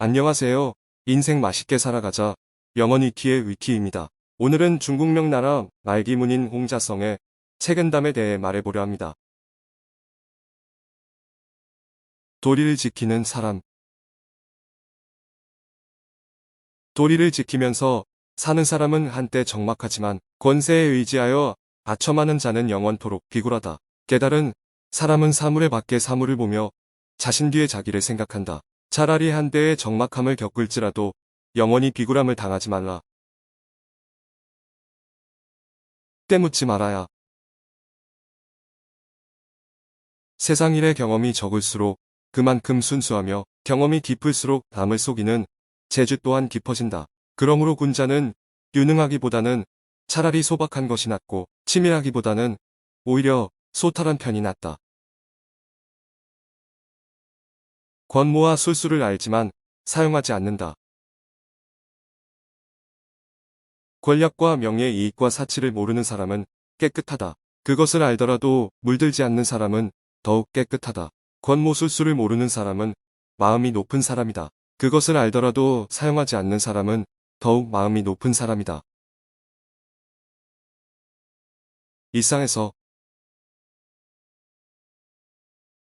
안녕하세요. 인생 맛있게 살아가자. 영원 위키의 위키입니다. 오늘은 중국 명나라 말기문인 홍자성의 책은담에 대해 말해보려 합니다. 도리를 지키는 사람. 도리를 지키면서 사는 사람은 한때 적막하지만 권세에 의지하여 아첨하는 자는 영원토록 비굴하다. 깨달은 사람은 사물의 밖에 사물을 보며 자신 뒤에 자기를 생각한다. 차라리 한때의 적막함을 겪을지라도 영원히 비굴함을 당하지 말라. 때묻지 말아야. 세상 일의 경험이 적을수록 그만큼 순수하며 경험이 깊을수록 남을 속이는 재주 또한 깊어진다. 그러므로 군자는 유능하기보다는 차라리 소박한 것이 낫고 치밀하기보다는 오히려 소탈한 편이 낫다. 권모와 술수를 알지만 사용하지 않는다. 권력과 명예, 이익과 사치를 모르는 사람은 깨끗하다. 그것을 알더라도 물들지 않는 사람은 더욱 깨끗하다. 권모술수를 모르는 사람은 마음이 높은 사람이다. 그것을 알더라도 사용하지 않는 사람은 더욱 마음이 높은 사람이다. 일상에서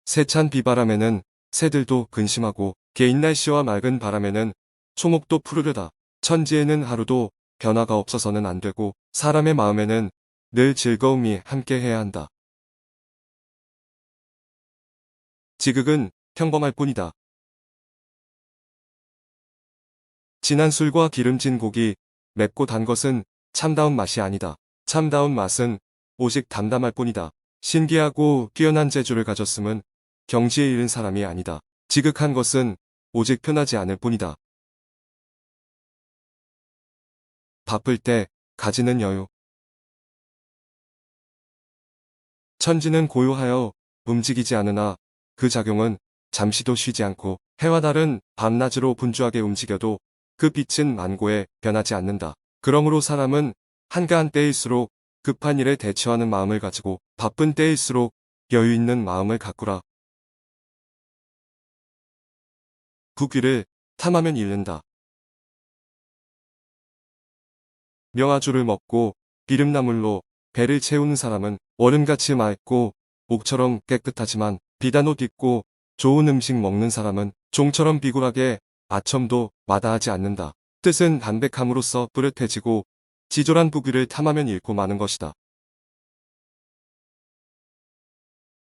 세찬 비바람에는 새들도 근심하고 개인 날씨와 맑은 바람에는 초목도 푸르르다. 천지에는 하루도 변화가 없어서는 안 되고 사람의 마음에는 늘 즐거움이 함께해야 한다. 지극은 평범할 뿐이다. 진한 술과 기름진 고기, 맵고 단 것은 참다운 맛이 아니다. 참다운 맛은 오직 담담할 뿐이다. 신기하고 뛰어난 재주를 가졌음은 경지에 이른 사람이 아니다. 지극한 것은 오직 편하지 않을 뿐이다. 바쁠 때 가지는 여유. 천지는 고요하여 움직이지 않으나 그 작용은 잠시도 쉬지 않고 해와 달은 밤낮으로 분주하게 움직여도 그 빛은 만고에 변하지 않는다. 그러므로 사람은 한가한 때일수록 급한 일에 대처하는 마음을 가지고 바쁜 때일수록 여유 있는 마음을 가꾸라. 부귀를 탐하면 잃는다. 명아주를 먹고 기름나물로 배를 채우는 사람은 얼음같이 맑고 옥처럼 깨끗하지만 비단 옷 입고 좋은 음식 먹는 사람은 종처럼 비굴하게 아첨도 마다하지 않는다. 뜻은 담백함으로써 뿌듯해지고 지졸한 부귀를 탐하면 잃고 마는 것이다.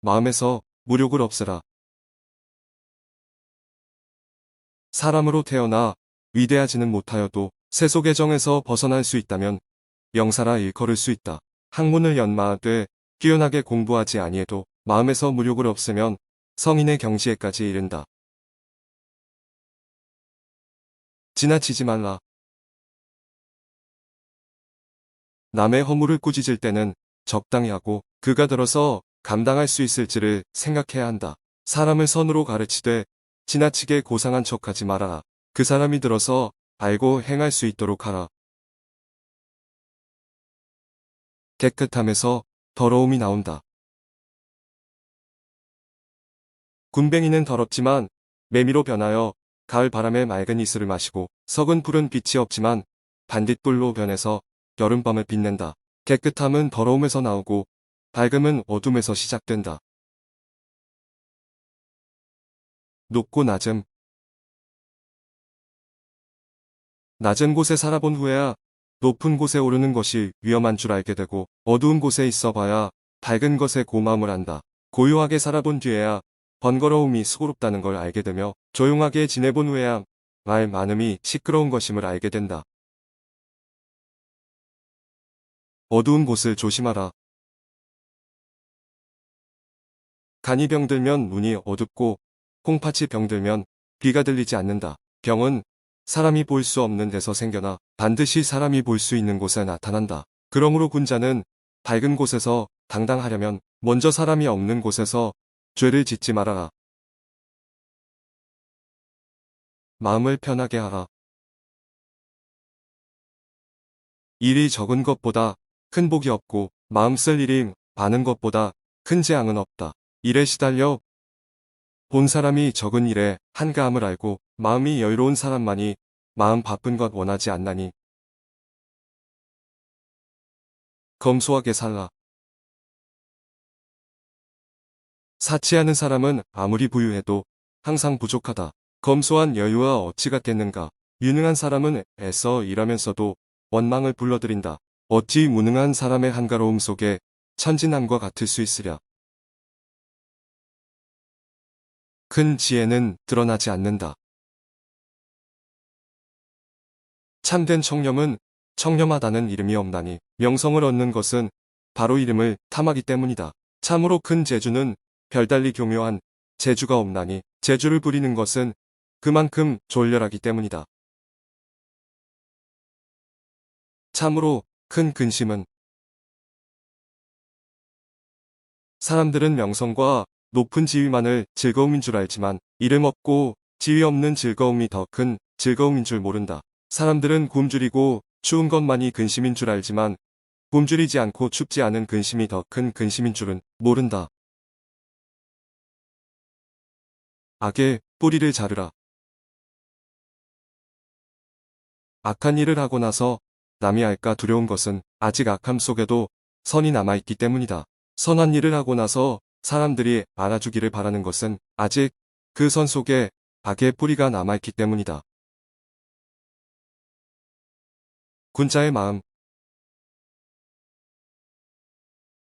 마음에서 무력을 없애라. 사람으로 태어나 위대하지는 못하여도 세속의 정에서 벗어날 수 있다면 영사라 일컬을 수 있다. 학문을 연마하되 뛰어나게 공부하지 아니해도 마음에서 무력을 없애면 성인의 경지에까지 이른다. 지나치지 말라. 남의 허물을 꾸짖을 때는 적당히 하고 그가 들어서 감당할 수 있을지를 생각해야 한다. 사람을 선으로 가르치되 지나치게 고상한 척하지 말아라. 그 사람이 들어서 알고 행할 수 있도록 하라. 깨끗함에서 더러움이 나온다. 군뱅이는 더럽지만 매미로 변하여 가을 바람에 맑은 이슬을 마시고 썩은 풀은 빛이 없지만 반딧불로 변해서 여름밤을 빛낸다. 깨끗함은 더러움에서 나오고 밝음은 어둠에서 시작된다. 높고 낮음. 낮은 곳에 살아본 후에야 높은 곳에 오르는 것이 위험한 줄 알게 되고 어두운 곳에 있어 봐야 밝은 것에 고마움을 한다. 고요하게 살아본 뒤에야 번거로움이 수고롭다는 걸 알게 되며 조용하게 지내본 후에야 말 많음이 시끄러운 것임을 알게 된다. 어두운 곳을 조심하라. 간이 병들면 눈이 어둡고 콩팥이 병들면 귀가 들리지 않는다. 병은 사람이 볼 수 없는 데서 생겨나 반드시 사람이 볼 수 있는 곳에 나타난다. 그러므로 군자는 밝은 곳에서 당당하려면 먼저 사람이 없는 곳에서 죄를 짓지 말아라. 마음을 편하게 하라. 일이 적은 것보다 큰 복이 없고 마음 쓸 일이 많은 것보다 큰 재앙은 없다. 일에 시달려 본 사람이 적은 일에 한가함을 알고 마음이 여유로운 사람만이 마음 바쁜 것 원하지 않나니. 검소하게 살라. 사치하는 사람은 아무리 부유해도 항상 부족하다. 검소한 여유와 어찌 같겠는가. 유능한 사람은 애써 일하면서도 원망을 불러들인다. 어찌 무능한 사람의 한가로움 속에 천진남과 같을 수 있으랴. 큰 지혜는 드러나지 않는다. 참된 청렴은 청렴하다는 이름이 없나니 명성을 얻는 것은 바로 이름을 탐하기 때문이다. 참으로 큰 재주는 별달리 교묘한 재주가 없나니 재주를 부리는 것은 그만큼 졸렬하기 때문이다. 참으로 큰 근심은 사람들은 명성과 높은 지위만을 즐거움인 줄 알지만 이름 없고 지위 없는 즐거움이 더 큰 즐거움인 줄 모른다. 사람들은 굶주리고 추운 것만이 근심인 줄 알지만 굶주리지 않고 춥지 않은 근심이 더 큰 근심인 줄은 모른다. 악의 뿌리를 자르라. 악한 일을 하고 나서 남이 알까 두려운 것은 아직 악함 속에도 선이 남아있기 때문이다. 선한 일을 하고 나서 사람들이 알아주기를 바라는 것은 아직 그 선 속에 악의 뿌리가 남아있기 때문이다. 군자의 마음.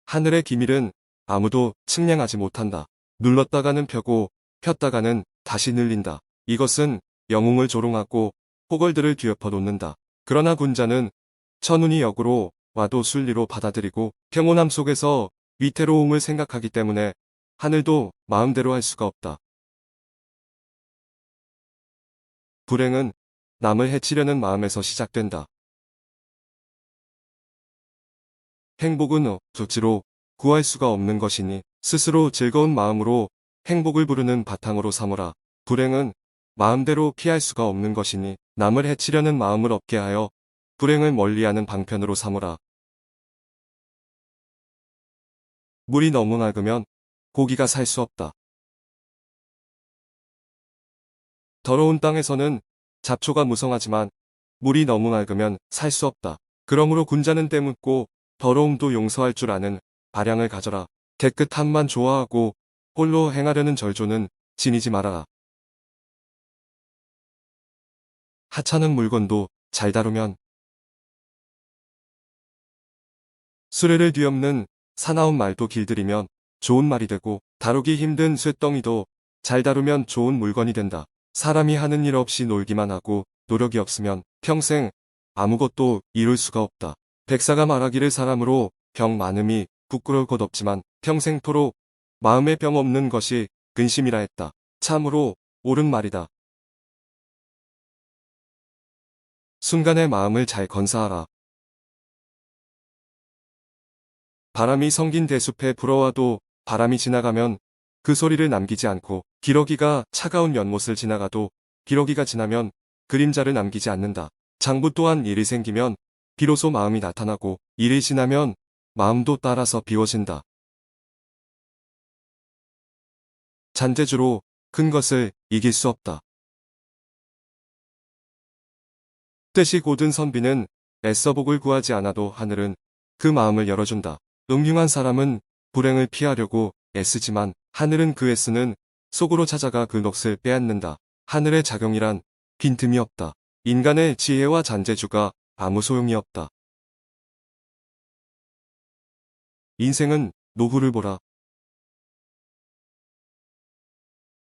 하늘의 기밀은 아무도 측량하지 못한다. 눌렀다가는 펴고 폈다가는 다시 늘린다. 이것은 영웅을 조롱하고 호걸들을 뒤엎어 놓는다. 그러나 군자는 천운이 역으로 와도 순리로 받아들이고 평온함 속에서 위태로움을 생각하기 때문에 하늘도 마음대로 할 수가 없다. 불행은 남을 해치려는 마음에서 시작된다. 행복은 억지로 구할 수가 없는 것이니 스스로 즐거운 마음으로 행복을 부르는 바탕으로 삼으라. 불행은 마음대로 피할 수가 없는 것이니 남을 해치려는 마음을 없게 하여 불행을 멀리하는 방편으로 삼으라. 물이 너무 맑으면 고기가 살 수 없다. 더러운 땅에서는 잡초가 무성하지만 물이 너무 맑으면 살 수 없다. 그러므로 군자는 때묻고 더러움도 용서할 줄 아는 발양을 가져라. 깨끗함만 좋아하고 홀로 행하려는 절조는 지니지 말아라. 하찮은 물건도 잘 다루면 수레를 뒤엎는 사나운 말도 길들이면 좋은 말이 되고 다루기 힘든 쇳덩이도 잘 다루면 좋은 물건이 된다. 사람이 하는 일 없이 놀기만 하고 노력이 없으면 평생 아무것도 이룰 수가 없다. 백사가 말하기를 사람으로 병 많음이 부끄러울 것 없지만 평생토록 마음에 병 없는 것이 근심이라 했다. 참으로 옳은 말이다. 순간의 마음을 잘 건사하라. 바람이 성긴 대숲에 불어와도 바람이 지나가면 그 소리를 남기지 않고 기러기가 차가운 연못을 지나가도 기러기가 지나면 그림자를 남기지 않는다. 장부 또한 일이 생기면 비로소 마음이 나타나고 일이 지나면 마음도 따라서 비워진다. 잔재주로 큰 것을 이길 수 없다. 뜻이 곧은 선비는 애써 복을 구하지 않아도 하늘은 그 마음을 열어준다. 음흉한 사람은 불행을 피하려고 애쓰지만 하늘은 그 애쓰는 속으로 찾아가 그 넋을 빼앗는다. 하늘의 작용이란 빈틈이 없다. 인간의 지혜와 잔재주가 아무 소용이 없다. 인생은 노후를 보라.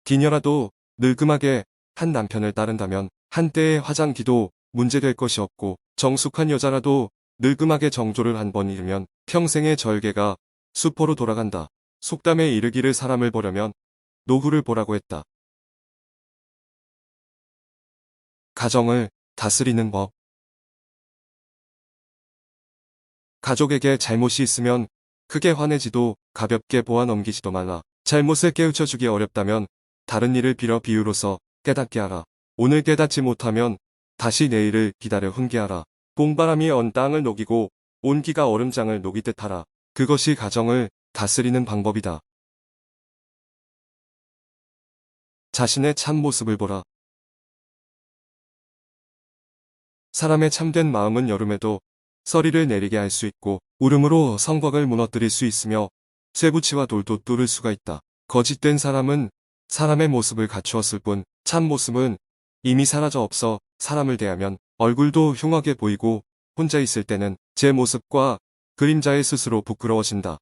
기녀라도 늙음하게 한 남편을 따른다면 한때의 화장기도 문제될 것이 없고 정숙한 여자라도 늙음하게 정조를 한 번 잃으면 평생의 절개가 수포로 돌아간다. 속담에 이르기를 사람을 보려면 노후를 보라고 했다. 가정을 다스리는 법. 가족에게 잘못이 있으면 크게 화내지도 가볍게 보아 넘기지도 말라. 잘못을 깨우쳐주기 어렵다면 다른 일을 빌어 비유로서 깨닫게 하라. 오늘 깨닫지 못하면 다시 내일을 기다려 훈계하라. 봄바람이 언 땅을 녹이고 온기가 얼음장을 녹이듯 하라. 그것이 가정을 다스리는 방법이다. 자신의 참모습을 보라. 사람의 참된 마음은 여름에도 서리를 내리게 할 수 있고 울음으로 성곽을 무너뜨릴 수 있으며 쇠붙이와 돌도 뚫을 수가 있다. 거짓된 사람은 사람의 모습을 갖추었을 뿐 참 모습은 이미 사라져 없어 사람을 대하면 얼굴도 흉하게 보이고 혼자 있을 때는 제 모습과 그림자에 스스로 부끄러워진다.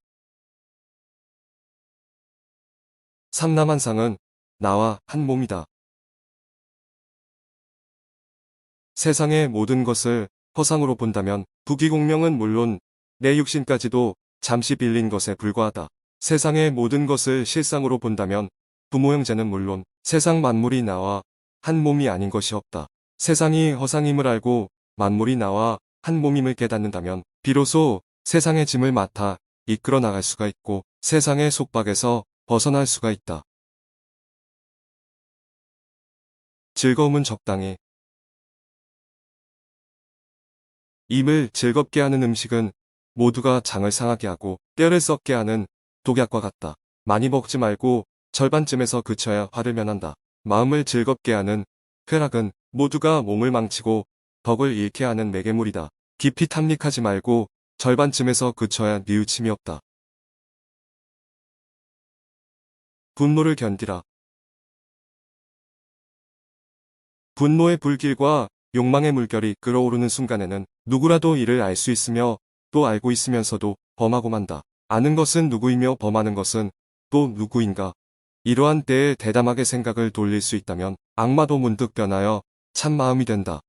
삼남한상은 나와 한 몸이다. 세상의 모든 것을 허상으로 본다면 부귀공명은 물론 내 육신까지도 잠시 빌린 것에 불과하다. 세상의 모든 것을 실상으로 본다면 부모 형제는 물론 세상 만물이 나와 한 몸이 아닌 것이 없다. 세상이 허상임을 알고 만물이 나와 한 몸임을 깨닫는다면 비로소 세상의 짐을 맡아 이끌어 나갈 수가 있고 세상의 속박에서 벗어날 수가 있다. 즐거움은 적당히. 입을 즐겁게 하는 음식은 모두가 장을 상하게 하고 뼈를 썩게 하는 독약과 같다. 많이 먹지 말고 절반쯤에서 그쳐야 화를 면한다. 마음을 즐겁게 하는 쾌락은 모두가 몸을 망치고 덕을 잃게 하는 매개물이다. 깊이 탐닉하지 말고 절반쯤에서 그쳐야 뉘우침이 없다. 분노를 견디라. 분노의 불길과 욕망의 물결이 끓어오르는 순간에는 누구라도 이를 알 수 있으며 또 알고 있으면서도 범하고 만다. 아는 것은 누구이며 범하는 것은 또 누구인가. 이러한 때에 대담하게 생각을 돌릴 수 있다면 악마도 문득 변하여 참 마음이 된다.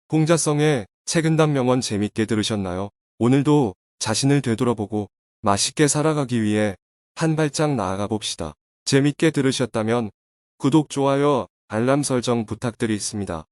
공자성의 책은담 명언 재밌게 들으셨나요? 오늘도 자신을 되돌아보고 맛있게 살아가기 위해 한 발짝 나아가 봅시다. 재밌게 들으셨다면 구독, 좋아요, 알람 설정 부탁드리겠습니다.